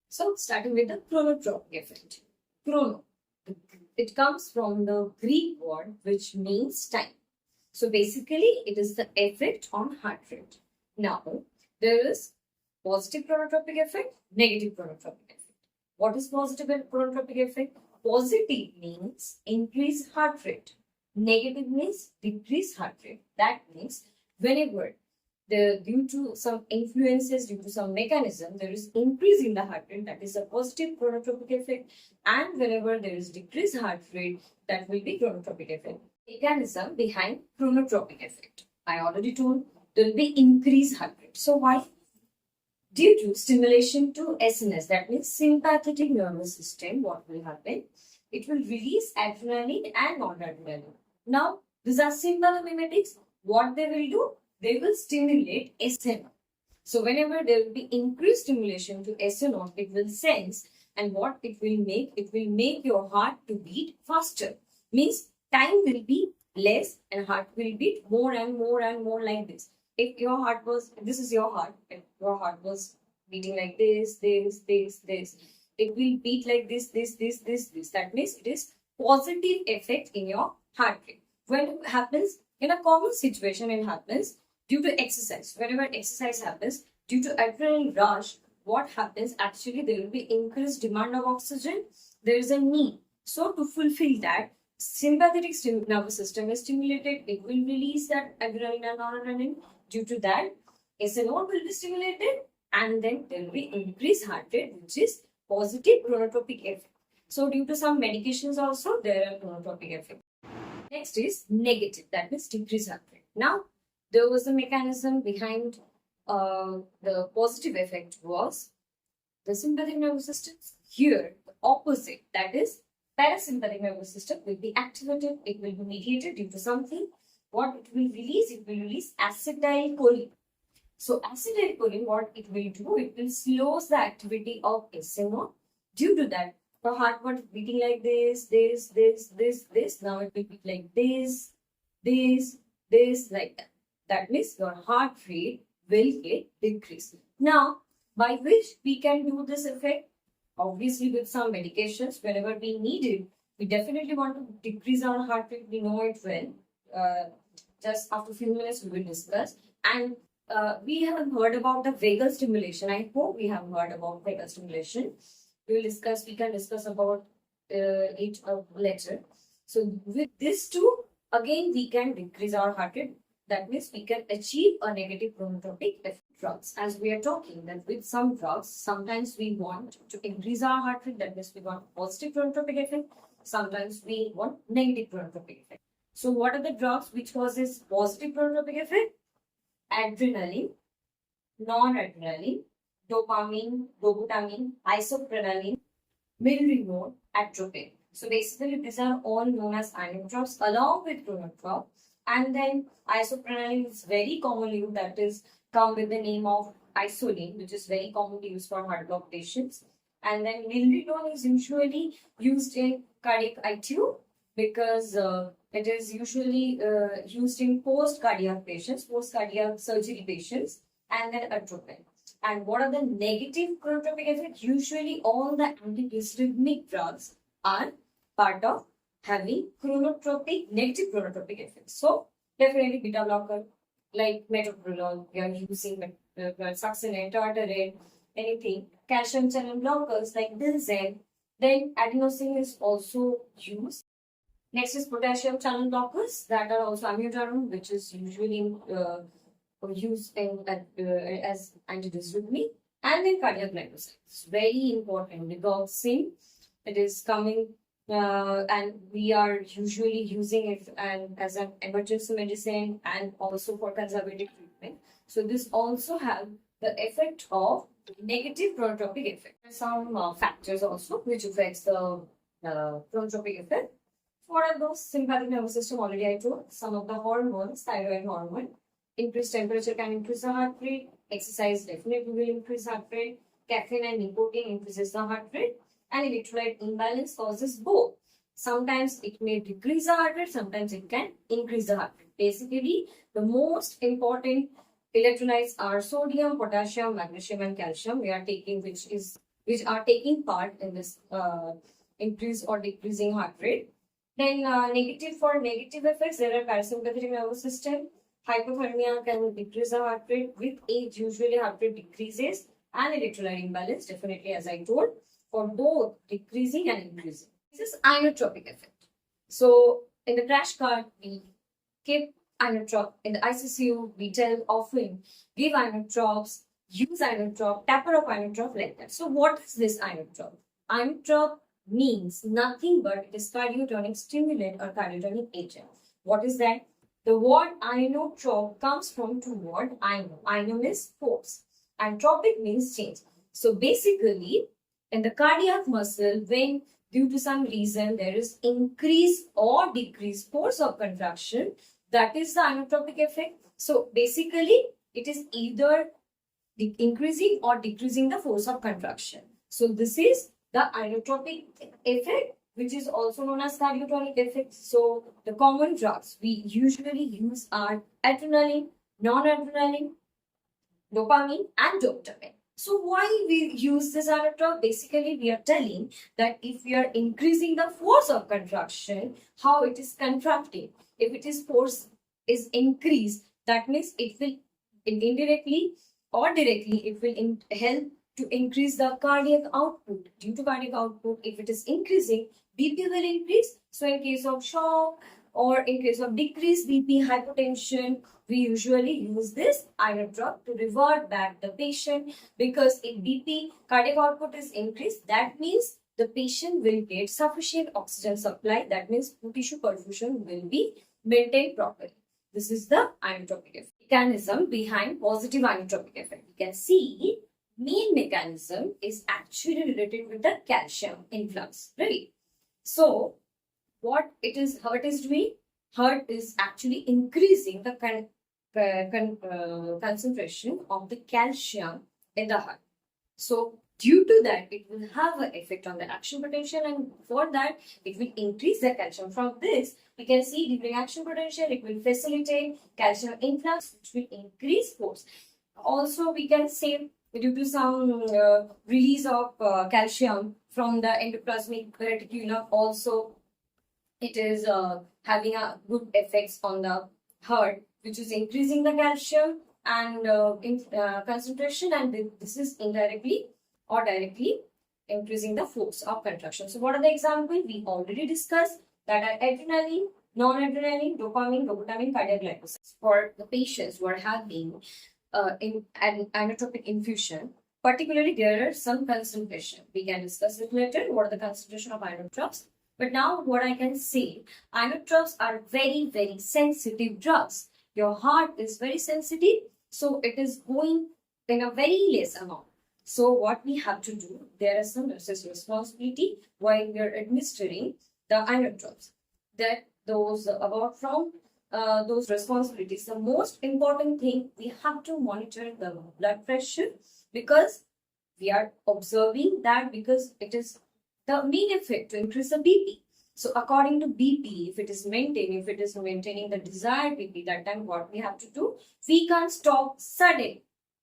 So starting with the chronotropic effect. Chrono. It comes from the Greek word which means time. So basically it is the effect on heart rate. Now there is positive chronotropic effect, negative chronotropic effect. What is positive chronotropic effect? Positive means increase heart rate. Negative means decrease heart rate. That means whenever due to some influences, due to some mechanism, there is increase in the heart rate, that is a positive chronotropic effect, and whenever there is decreased heart rate, that will be chronotropic effect. Mechanism behind chronotropic effect. I already told there will be increased heart rate. So why? Due to stimulation to SNS, that means sympathetic nervous system, what will happen? It will release adrenaline and noradrenaline. Now, these are simple mimetics. What they will do? They will stimulate SNO. So whenever there will be increased stimulation to SNO, it will sense, and what it will make? It will make your heart to beat faster. Means time will be less and heart will beat more and more and more like this. If your heart was, this is your heart, if your heart was beating like this, it will beat like this. That means it is positive effect in your heart rate. When it happens in a common situation, it happens due to exercise. Whenever exercise happens, due to adrenaline rush, what happens? Actually, there will be increased demand of oxygen. There is a need. So to fulfill that, sympathetic nervous system is stimulated. It will release that adrenaline and noradrenaline. Due to that, SNO will be stimulated, and then there will be increased heart rate, which is positive chronotropic effect. So due to some medications also, there are chronotropic effect. Next is negative, that means decreased heart rate. Now, there was a mechanism behind the positive effect was the sympathetic nervous system. Here, the opposite, that is parasympathetic nervous system will be activated. It will be mediated due to something. What it will release? It will release acetylcholine. So acetylcholine, what it will do? It will slow the activity of SNO. Due to that, the heart was beating like this. Now it will be like this, like that. That means your heart rate will get decreased. Now, by which we can do this effect? Obviously, with some medications, whenever we need it, we definitely want to decrease our heart rate. We know it well. Just after a few minutes, we will discuss. And we have heard about the vagal stimulation. I hope we have heard about vagal stimulation. We can discuss about it later. So with this too, again, we can decrease our heart rate. That means we can achieve a negative chronotropic effect. Drugs, as we are talking, that with some drugs, sometimes we want to increase our heart rate. That means we want positive chronotropic effect. Sometimes we want negative chronotropic effect. So what are the drugs which causes positive chronotropic effect? Adrenaline, noradrenaline, dopamine, dobutamine, isoprenaline, milrinone, atropine. So basically, these are all known as inotrops along with chronotrop. And then isoprenaline is very commonly used, that is come with the name of isoline, which is very commonly used for heart block patients. And then milrinone is usually used in cardiac ITU because it is usually used in post-cardiac patients, post-cardiac surgery patients, and then atropine. And what are the negative chronotropic effects? Usually all the antihistaminic drugs are part of having negative chronotropic effects. So definitely beta blocker like metoprolol, we are using succinate, tartarate, anything. Calcium channel blockers like Dilzen. Then adenosine is also used. Next is potassium channel blockers that are also amiodarone, which is usually used as antidysrhythmic. And then cardiac glycosides, very important. Digoxin, it is coming and we are usually using it as an emergency medicine and also for conservative treatment. So this also have the effect of negative chronotropic effect. Some factors also which affects the chronotropic effect. What are those? Sympathetic nervous system, already I told. Some of the hormones, thyroid hormone. Increased temperature can increase the heart rate. Exercise definitely will increase heart rate. Caffeine and nicotine increases the heart rate. And electrolyte imbalance causes both. Sometimes it may decrease the heart rate, sometimes it can increase the heart rate. Basically, the most important electrolytes are sodium, potassium, magnesium, and calcium we are taking, which is which are taking part in this increase or decreasing heart rate. Then negative for negative effects, there are parasympathetic nervous system. Hypothermia can decrease the heart rate. With age, usually heart rate decreases, and electrolyte imbalance, definitely as I told, for both decreasing and increasing. This is inotropic effect. So in the crash cart, we keep inotrop. In the ICCU, we tell often give inotrops, use inotrop, taper of inotrop, like that. So what is this inotrop? Inotrop means nothing but it is cardiotonic stimulant or cardiotonic agent. What is that? The word inotrop comes from two words. Ino. Ino means force and tropic means change. So basically, in the cardiac muscle, when due to some reason there is increase or decrease force of contraction, that is the inotropic effect. So basically, it is either increasing or decreasing the force of contraction. So this is the inotropic effect, which is also known as cardiotonic effect. So the common drugs we usually use are adrenaline, non-adrenaline, dopamine, and dopamine. So why we use this inotrop? Basically, we are telling that if we are increasing the force of contraction, how it is contracting. If it is force is increased, that means it will indirectly or directly it will help to increase the cardiac output. Due to cardiac output, if it is increasing, BP will increase. So in case of shock or in case of decreased BP, hypotension, we usually use this inotrop to revert back the patient, because if BP cardiac output is increased, that means the patient will get sufficient oxygen supply. That means tissue perfusion will be maintained properly. This is the inotropic effect. Mechanism behind positive inotropic effect. You can see main mechanism is actually related with the calcium influx, right? So what it is heart is doing? Heart is actually increasing the concentration of the calcium in the heart. So due to that, it will have an effect on the action potential, and for that, it will increase the calcium. From this, we can see during action potential, it will facilitate calcium influx, which will increase force. Also, we can say due to some release of calcium from the endoplasmic reticulum, also it is having a good effects on the heart, which is increasing the calcium and concentration, and this is indirectly or directly increasing the force of contraction. So what are the examples? We already discussed that are adrenaline, non-adrenaline, dopamine, dopamine, cardiac glycosydes. For the patients who are having in an inotropic infusion, particularly there are some concentration. We can discuss it later, what are the concentration of inotrops. But now what I can say, inotrops are very, very sensitive drugs. Your heart is very sensitive, so it is going in a very less amount. So what we have to do, there is some nurse's responsibility while we are administering the inotrops. That those about from those responsibilities, the most important thing, we have to monitor the blood pressure, because we are observing that because it is the main effect to increase the BP. So according to BP, if it is maintaining the desired BP, that time what we have to do, we can't stop sudden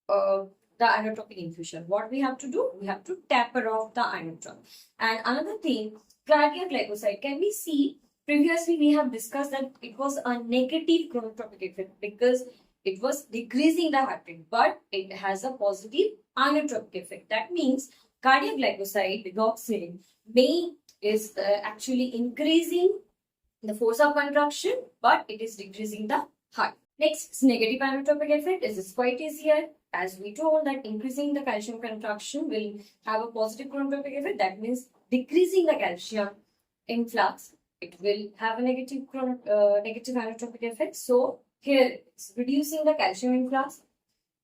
the inotropic infusion. What we have to do, we have to taper off the inotrop. And another thing, cardiac glycoside, can we see previously we have discussed that it was a negative chronotropic effect because it was decreasing the heart rate, but it has a positive inotropic effect. That means cardiac glycoside, digoxin, is actually increasing the force of contraction, but it is decreasing the heart. Next, negative inotropic effect is quite easier. As we told that increasing the calcium contraction will have a positive chronotropic effect. That means decreasing the calcium influx, it will have a negative inotropic effect. So here it's reducing the calcium influx,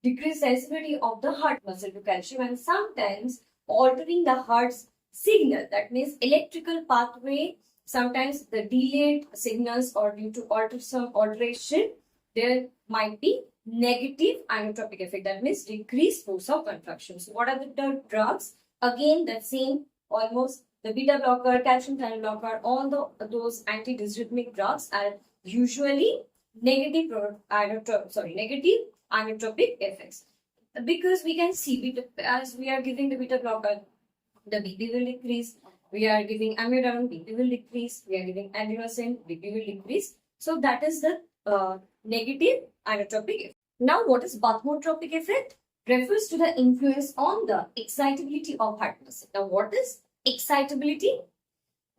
decrease sensitivity of the heart muscle to calcium, and sometimes altering the heart's signal. That means electrical pathway. Sometimes the delayed signals or due to some alteration, there might be negative inotropic effect. That means decreased force of contraction. So what are the drugs? Again, the same, almost the beta blocker, calcium channel blocker, all those antidysrhythmic drugs are usually negative inotropic effects. Because we can see as we are giving the beta blocker, the BP will decrease. We are giving amiodarone, BP will decrease. We are giving adenosine, BP will decrease. So that is the negative inotropic effect. Now, what is bathmotropic effect? Refers to the influence on the excitability of heart muscle. Now, what is excitability?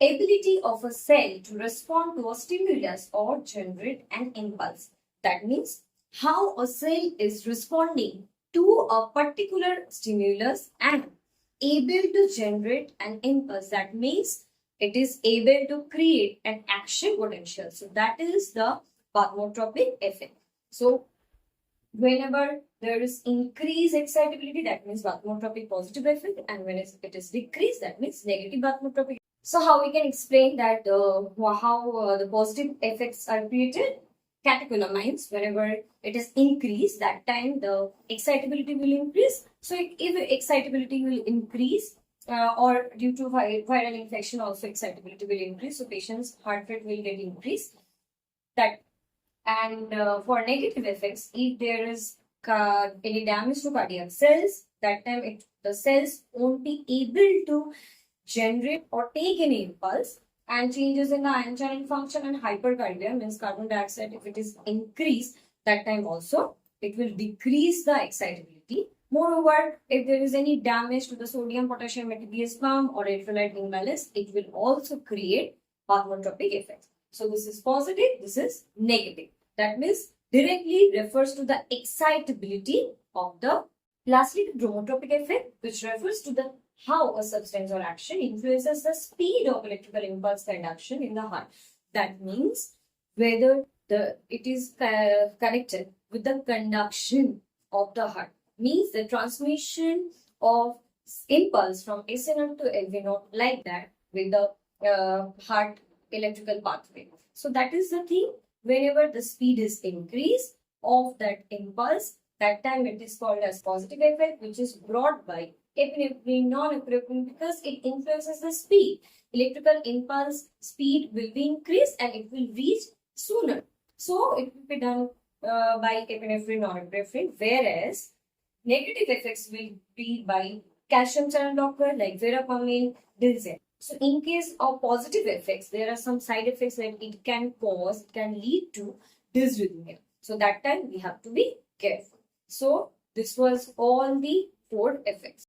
Ability of a cell to respond to a stimulus or generate an impulse. That means how a cell is responding to a particular stimulus and able to generate an impulse. That means it is able to create an action potential. So that is the bathmotropic effect. So whenever there is increased excitability, that means bathmotropic positive effect, and when it is decreased, that means negative bathmotropic. So how we can explain that how the positive effects are created? Catecholamines, whenever it is increased, that time the excitability will increase. So if excitability will increase, or due to viral infection also excitability will increase, so patient's heart rate will get increased. That and for negative effects, if there is any damage to cardiac cells, that time the cells won't be able to generate or take any impulse, and changes in the ion channel function and hypercarbia means carbon dioxide, if it is increased, that time also it will decrease the excitability. Moreover, if there is any damage to the sodium potassium ATPase pump or electrolyte imbalance, it will also create bathmotropic effects. So this is positive, this is negative. That means directly refers to the excitability of the. Lastly, the bromotropic effect, which refers to the how a substance or action influences the speed of electrical impulse conduction in the heart. That means whether it is connected with the conduction of the heart. Means the transmission of impulse from SA node to LV node, like that with the heart electrical pathway. So that is the thing. Whenever the speed is increased of that impulse, that time it is called as positive effect, which is brought by epinephrine, norepinephrine, because it influences the speed. Electrical impulse speed will be increased and it will reach sooner. So it will be done by epinephrine, norepinephrine, whereas negative effects will be by calcium channel blocker like verapamil, diltiazem. So in case of positive effects, there are some side effects that it can cause, it can lead to dysrhythmia. So that time we have to be careful. So this was all the 4 effects.